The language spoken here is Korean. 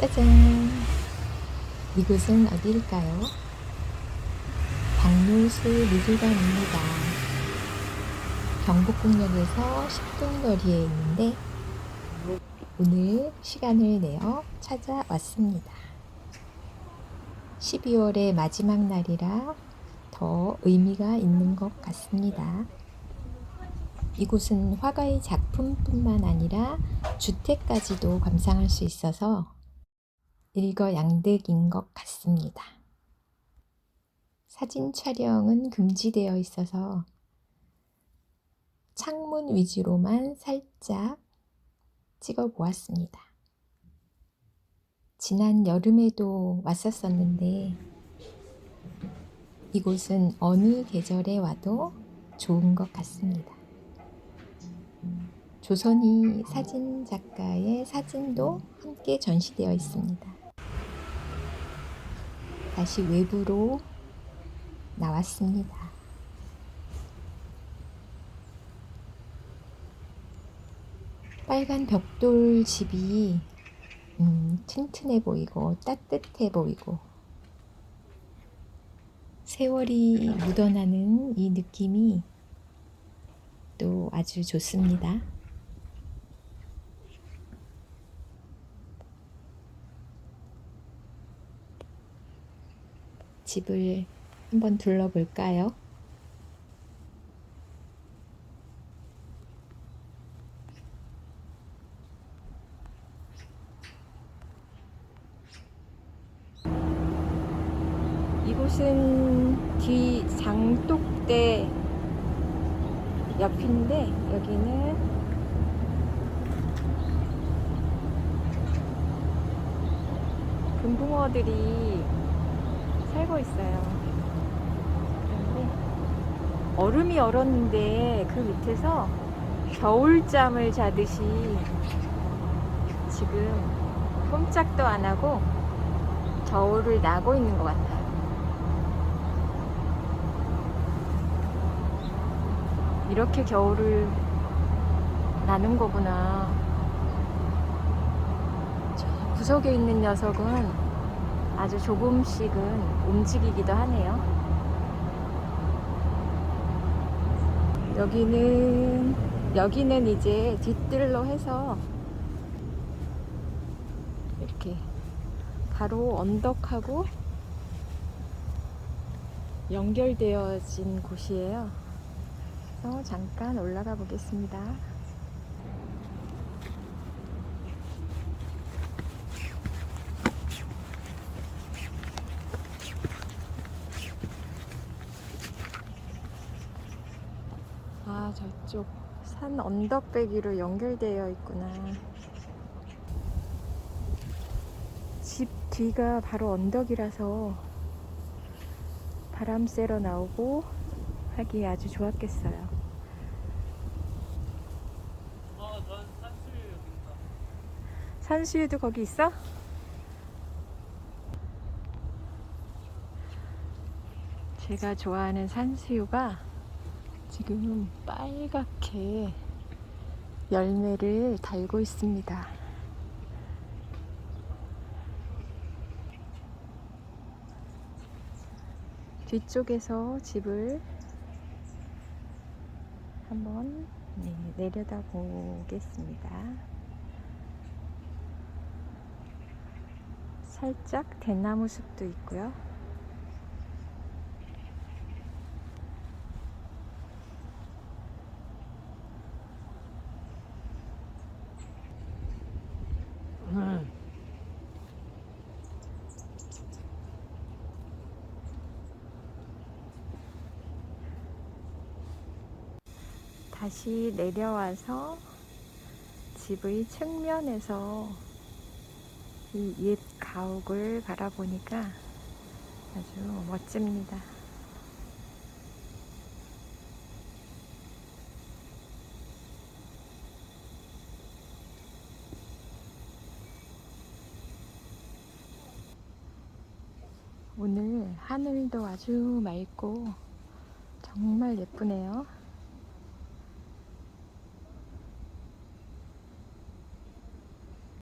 짜잔! 이곳은 어디일까요? 박노수 미술관입니다. 경복궁역에서 10분 거리에 있는데 오늘 시간을 내어 찾아왔습니다. 12월의 마지막 날이라 더 의미가 있는 것 같습니다. 이곳은 화가의 작품뿐만 아니라 주택까지도 감상할 수 있어서 일거양득인 것 같습니다. 사진 촬영은 금지되어 있어서 창문 위주로만 살짝 찍어 보았습니다. 지난 여름에도 왔었었는데 이곳은 어느 계절에 와도 좋은 것 같습니다. 조선희 사진 작가의 사진도 함께 전시되어 있습니다. 다시 외부로 나왔습니다. 빨간 벽돌 집이 튼튼해 보이고 따뜻해 보이고 세월이 묻어나는 이 느낌이 또 아주 좋습니다. 집을 한번 둘러볼까요? 이곳은 뒤 장독대 옆인데 여기는 금붕어들이 살고 있어요. 그런데 얼음이 얼었는데 그 밑에서 겨울잠을 자듯이 지금 꼼짝도 안 하고 겨울을 나고 있는 것 같아요. 이렇게 겨울을 나는 거구나. 저 구석에 있는 녀석은 아주 조금씩은 움직이기도 하네요. 여기는 이제 뒤뜰로 해서 이렇게 바로 언덕하고 연결되어진 곳이에요. 그래서 잠깐 올라가 보겠습니다. 아, 저쪽 산 언덕배기로 연결되어 있구나. 집 뒤가 바로 언덕이라서 바람 쐬러 나오고 하기에 아주 좋았겠어요. 전 산수유 여기입니다. 산수유도 거기 있어? 제가 좋아하는 산수유가 지금 빨갛게 열매를 달고 있습니다. 뒤쪽에서 집을 한번 내려다 보겠습니다. 살짝 대나무 숲도 있고요. 다시 내려와서 집의 측면에서 이 옛 가옥을 바라보니까 아주 멋집니다. 오늘 하늘도 아주 맑고 정말 예쁘네요.